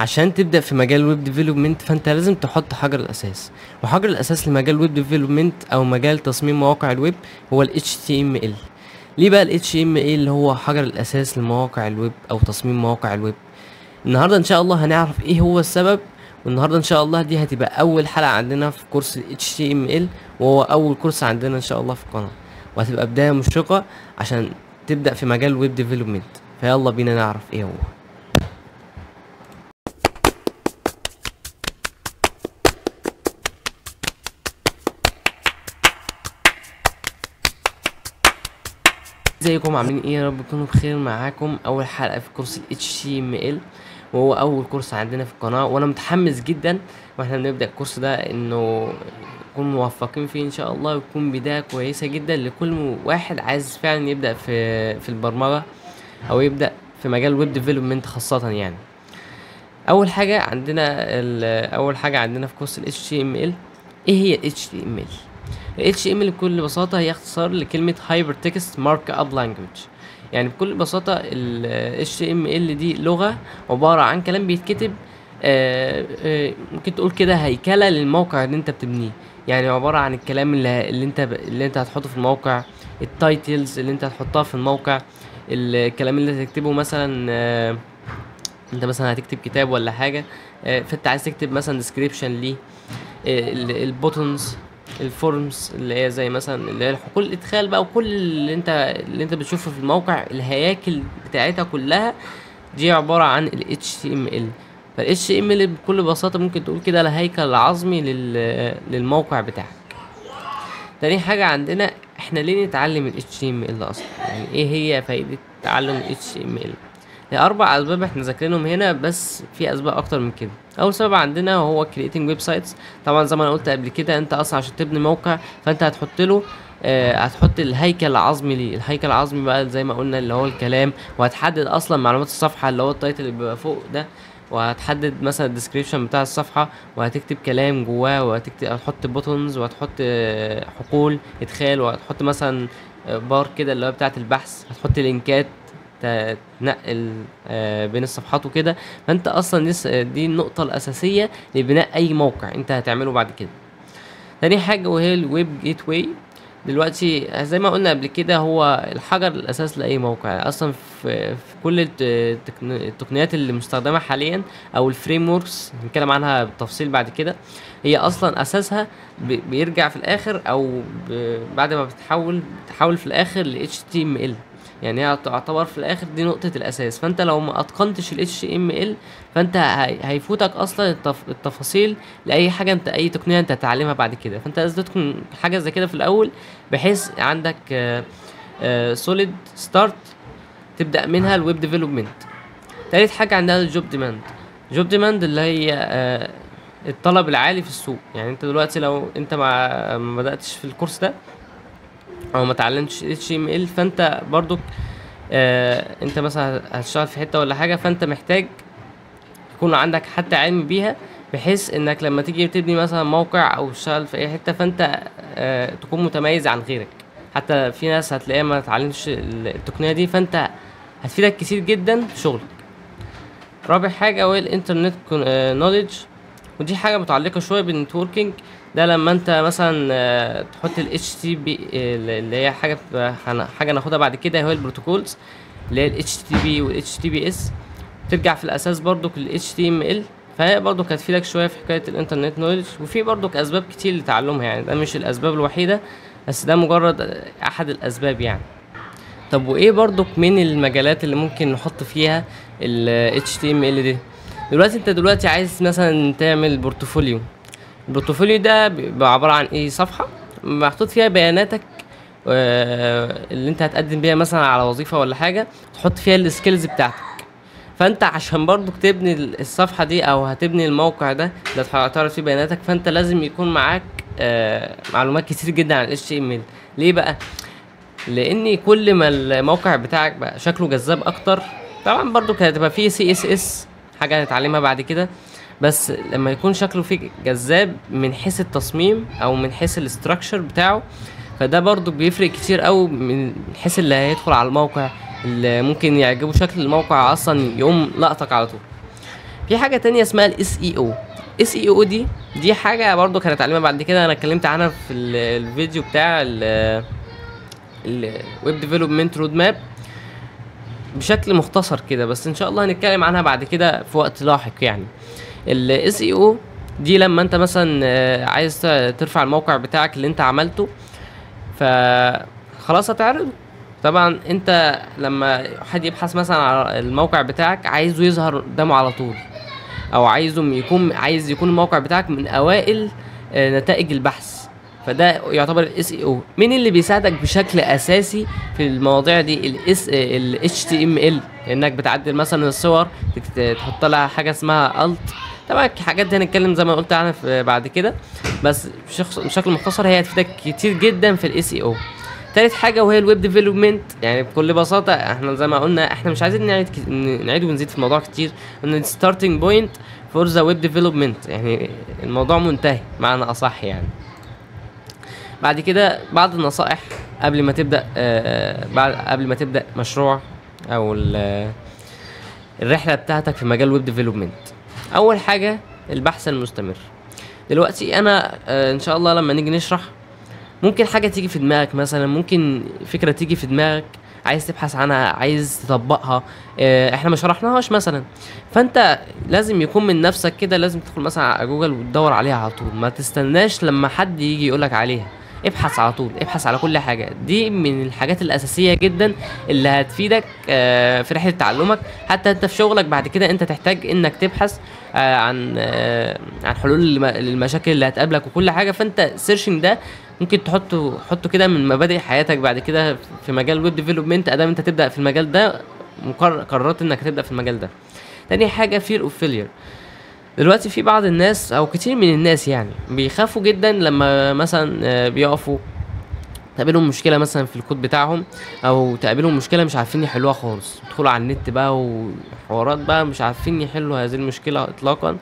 عشان تبدأ في مجال الويب ديفلوبمنت فانت لازم تحط حجر الاساس، وحجر الاساس لمجال الويب ديفلوبمنت او مجال تصميم مواقع الويب هو ال HTML. ليه بقى ال HTML اللي هو حجر الاساس لمواقع الويب او تصميم مواقع الويب؟ النهارده ان شاء الله هنعرف ايه هو السبب، والنهارده ان شاء الله دي هتبقى اول حلقة عندنا في كورس ال HTML، وهو اول كورس عندنا ان شاء الله في القناة، وهتبقى بداية مشرقة عشان تبدأ في مجال الويب ديفلوبمنت. فيلا بينا نعرف ايه هو. ازيكم عاملين ايه؟ يا رب تكونوا بخير. معاكم اول حلقة في كورس ال HTML، وهو اول كورس عندنا في القناة، وانا متحمس جدا واحنا بنبدأ الكورس ده انه نكون موفقين فيه ان شاء الله، ويكون بداية كويسة جدا لكل واحد عايز فعلا يبدأ في البرمجة او يبدأ في مجال الويب ديفلوبمنت خاصة. يعني اول حاجة عندنا في كورس ال HTML. ايه هي ال HTML؟ ال HTML بكل بساطة هي اختصار لكلمة Hypertext Markup Language. يعني بكل بساطة ال HTML دي لغة عبارة عن كلام بيتكتب، ممكن تقول كده هيكلة للموقع اللي انت بتبنيه. يعني عبارة عن الكلام اللي انت هتحطه في الموقع، التايتلز اللي انت هتحطها في الموقع، الكلام اللي هتكتبه مثلا. انت مثلا هتكتب كتاب ولا حاجة، فانت عايز تكتب مثلا description ليه، البوتنز، الفورمز اللي هي زي مثلا اللي هي كل الادخال بقى، وكل اللي انت بتشوفه في الموقع، الهياكل بتاعتها كلها دي عبارة عن ال HTML. فال HTML بكل بساطة ممكن تقول كده الهيكل العظمي للموقع بتاعك. تاني حاجة عندنا، احنا ليه نتعلم ال HTML اصلا؟ يعني ايه هي فايدة تعلم ال HTML؟ هي 4 اسباب احنا ذاكرينهم هنا، بس في اسباب اكتر من كده. اول سبب عندنا هو creating web sites. طبعا زي ما انا قلت قبل كده، انت اصلا عشان تبني موقع فانت هتحط له هتحط الهيكل العظمي ليه. الهيكل العظمي بقى زي ما قلنا اللي هو الكلام، وهتحدد اصلا معلومات الصفحه اللي هو التايتل اللي بيبقى فوق ده، وهتحدد مثلا الديسكريبشن بتاع الصفحه، وهتكتب كلام جواه، هتحط بوتونز، وهتحط حقول ادخال، وهتحط مثلا بار كده اللي هو بتاعه البحث، هتحط لينكات تنقل بين الصفحات وكده. فانت اصلا دي النقطة الاساسية لبناء اي موقع انت هتعمله بعد كده. تاني حاجة وهي الويب جيت واي. دلوقتي زي ما قلنا قبل كده هو الحجر الاساس لاي موقع. اصلا في كل التقنيات اللي مستخدمة حاليا او الفريم وركس هنتكلم عنها بالتفصيل بعد كده، هي اصلا اساسها بيرجع في الاخر او بعد ما بتحول في الاخر ل HTML. يعني هي تعتبر في الاخر دي نقطة الاساس. فانت لو ما اتقنتش ال HTML فانت هيفوتك اصلا التفاصيل لاي حاجة اي تقنية انت هتتعلمها بعد كده. فانت لازم تكون حاجة زي كده في الاول، بحيث عندك سوليد ستارت تبدأ منها الويب ديفلوبمنت. تالت حاجة عندنا الجوب ديماند. جوب ديماند اللي هي الطلب العالي في السوق. يعني انت دلوقتي لو انت ما بدأتش في الكورس ده او ما اتعلمتش HTML، فانت برضك انت مثلا هتشتغل في حته ولا حاجه، فانت محتاج يكون عندك حتى علم بيها، بحيث انك لما تيجي تبني مثلا موقع او تشتغل في اي حته فانت تكون متميز عن غيرك. حتى في ناس هتلاقيها ما اتعلمتش التقنيه دي، فانت هتفيدك كتير جدا في شغلك. رابع حاجه هو الانترنت نوليدج، ودي حاجه متعلقه شويه بالنتوركينج. ده لما انت مثلا تحط ال HTTP اللي هي حاجه ناخدها بعد كده، هو البروتوكولز اللي هي ال HTTP وال HTTPS، ترجع في الاساس برضو لل HTML. فهي برضو هتفيدك شويه في حكايه الانترنت نوليدج. وفي برضو اسباب كتير لتعلمها، يعني ده مش الاسباب الوحيده، بس ده مجرد احد الاسباب يعني. طب وايه برضو من المجالات اللي ممكن نحط فيها ال HTML دي؟ دلوقتي عايز مثلا تعمل بورتفوليو. البورتفوليو ده بيبقى عبارة عن ايه؟ صفحة محطوط فيها بياناتك اللي انت هتقدم بيها مثلا على وظيفة ولا حاجة، تحط فيها السكيلز بتاعتك. فانت عشان برضو تبني الصفحة دي او هتبني الموقع ده اللي هتعرض فيه بياناتك، فانت لازم يكون معاك معلومات كتير جدا عن HTML. ليه بقى؟ لان كل ما الموقع بتاعك بقى شكله جذاب اكتر، طبعا برضو هتبقى فيه CSS حاجة هنتعلمها بعد كده، بس لما يكون شكله فيه جذاب من حيث التصميم او من حيث الاستراكشر بتاعه، فده برضو بيفرق كتير قوي من حيث اللي هيدخل على الموقع، اللي ممكن يعجبه شكل الموقع اصلا يقوم لقطك على طول. في حاجه تانية اسمها الاس اي او. اس اي او دي حاجه برضو كانت اتعلمها بعد كده، انا اتكلمت عنها في الفيديو بتاع الويب ديفلوبمنت رود ماب بشكل مختصر كده، بس ان شاء الله هنتكلم عنها بعد كده في وقت لاحق. يعني الاس اي او دي لما انت مثلا عايز ترفع الموقع بتاعك اللي انت عملته، فخلاص هتعرضه. طبعا انت لما حد يبحث مثلا على الموقع بتاعك عايزه يظهر قدامه على طول، او عايز يكون الموقع بتاعك من اوائل نتائج البحث، فده يعتبر الاس اي او. مين اللي بيساعدك بشكل اساسي في المواضيع دي؟ ال HTML، انك بتعدل مثلا الصور تحط لها حاجه اسمها الت. طبعا الحاجات دي هنتكلم زي ما قلت عنها بعد كده، بس بشكل مختصر هي هتفيدك كتير جدا في الاس اي او. تالت حاجه وهي الويب ديفلوبمنت. يعني بكل بساطه احنا زي ما قلنا احنا مش عايزين نعيد ونزيد في الموضوع كتير، ان ستارتنج بوينت فور ذا ويب ديفلوبمنت، يعني الموضوع منتهي معنى اصح. يعني بعد كده بعض النصائح قبل ما تبدا قبل ما تبدا مشروع او الرحله بتاعتك في مجال الويب ديفلوبمنت. اول حاجه البحث المستمر. دلوقتي انا ان شاء الله لما نيجي نشرح ممكن حاجه تيجي في دماغك، مثلا ممكن فكره تيجي في دماغك عايز تبحث عنها، عايز تطبقها، احنا ما شرحناهاش مثلا، فانت لازم يكون من نفسك كده، لازم تدخل مثلا على جوجل وتدور عليها على طول، ما تستناش لما حد يجي يقولك عليها، ابحث على طول، ابحث على كل حاجه. دي من الحاجات الاساسيه جدا اللي هتفيدك في رحله تعلمك. حتى انت في شغلك بعد كده انت تحتاج انك تبحث عن حلول للمشاكل اللي هتقابلك وكل حاجه. فانت سيرشنج ده ممكن تحطه كده من مبادئ حياتك بعد كده في مجال الويب ديفلوبمنت، ادام انت تبدا في المجال ده، قررت انك تبدا في المجال ده. تاني حاجه فير اوف فيلير. دلوقتي في بعض الناس او كتير من الناس يعني بيخافوا جدا لما مثلا بيقفوا تقابلهم مشكله مثلا في الكود بتاعهم، او تقابلهم مشكله مش عارفين يحلوها خالص، يدخلوا على النت بقى وحوارات بقى مش عارفين يحلوا هذه المشكله اطلاقا،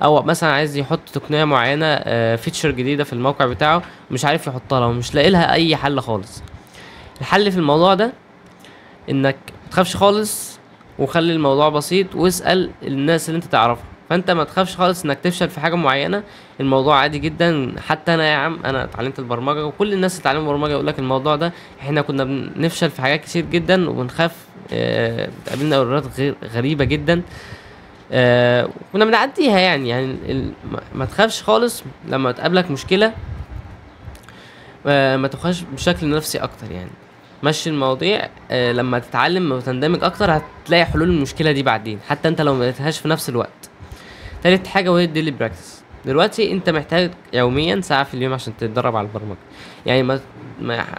او مثلا عايز يحط تقنيه معينه فيتشر جديده في الموقع بتاعه مش عارف يحطها لها ومش لاقي لها اي حل خالص. الحل في الموضوع ده انك متخافش خالص وخلي الموضوع بسيط، واسال الناس اللي انت تعرفها. فانت ما تخافش خالص انك تفشل في حاجه معينه، الموضوع عادي جدا. حتى انا يا عم انا اتعلمت البرمجه، وكل الناس اللي اتعلموا البرمجه يقول لك الموضوع ده، احنا كنا بنفشل في حاجات كتير جدا وبنخاف، بتقابلنا ايرورات غريبه جدا، كنا بنعديها. يعني ما تخافش خالص لما تقابلك مشكله، ما تخافش بشكل نفسي اكتر. يعني مشي المواضيع، لما تتعلم وتندمج اكتر هتلاقي حلول المشكله دي بعدين، حتى انت لو ما لقيتهاش في نفس الوقت. تالت حاجه وهي الديلي براكتس. دلوقتي انت محتاج يوميا ساعه في اليوم عشان تتدرب على البرمجه. يعني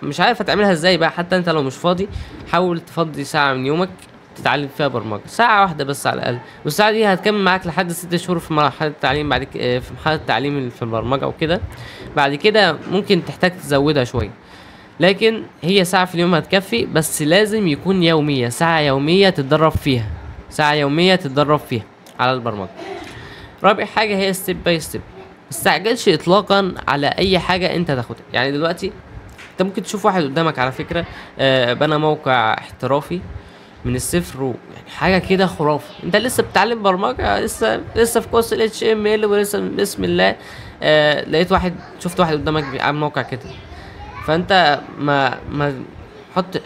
مش عارف هتعملها ازاي بقى، حتى انت لو مش فاضي حاول تفضي ساعه من يومك تتعلم فيها برمجه، ساعه واحده بس على الاقل، والساعه دي هتكمل معاك لحد 6 شهور في مرحله التعليم، بعد في مرحله التعليم في البرمجه وكده. بعد كده ممكن تحتاج تزودها شويه، لكن هي ساعه في اليوم هتكفي، بس لازم يكون يوميه، ساعه يوميه تتدرب فيها، ساعه يوميه تتدرب فيها على البرمجه. رابع حاجه هي ستيب باي ستيب. متستعجلش اطلاقا على اي حاجه انت تاخدها. يعني دلوقتي انت ممكن تشوف واحد قدامك على فكره بنى موقع احترافي من الصفر، يعني حاجه كده خرافه، انت لسه بتتعلم برمجه، لسه في كورس ال HTML ولسه بسم الله لقيت شفت واحد قدامك بيعمل موقع كده. فانت ما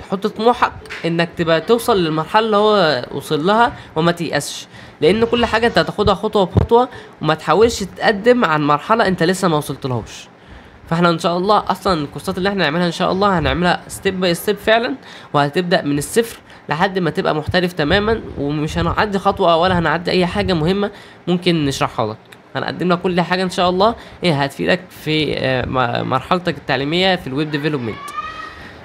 حط طموحك انك تبقى توصل للمرحله اللي هو وصل لها، وما تيأسش، لان كل حاجه انت هتاخدها خطوه بخطوه، وما تحاولش تتقدم عن مرحله انت لسه ما وصلتلهاش. فاحنا ان شاء الله اصلا الكورسات اللي احنا هنعملها ان شاء الله هنعملها ستيب باي ستيب فعلا، وهتبدا من الصفر لحد ما تبقى محترف تماما، ومش هنعدي خطوه ولا هنعدي اي حاجه مهمه ممكن نشرحها لك. هنقدم لك كل حاجه ان شاء الله هتفيدك في مرحلتك التعليميه في الويب ديفلوبمنت.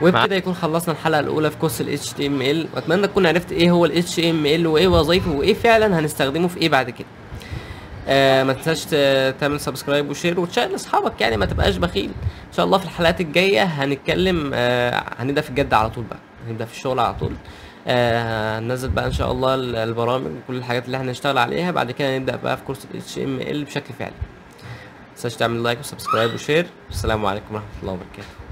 وبكده يكون خلصنا الحلقه الاولى في كورس ال HTML، واتمنى تكون عرفت ايه هو ال HTML وايه وظيفه وايه فعلا هنستخدمه في ايه بعد كده. ما تنساش تعمل سبسكرايب وشير وتشير لاصحابك، يعني ما تبقاش بخيل. ان شاء الله في الحلقات الجايه هنتكلم، هنبدا في الجد على طول بقى، هنبدا في الشغل على طول. هننزل بقى ان شاء الله البرامج وكل الحاجات اللي احنا هنشتغل عليها، بعد كده نبدا بقى في كورس ال HTML بشكل فعلي. ما تنساش تعمل لايك وسبسكرايب وشير. السلام عليكم ورحمه الله وبركاته.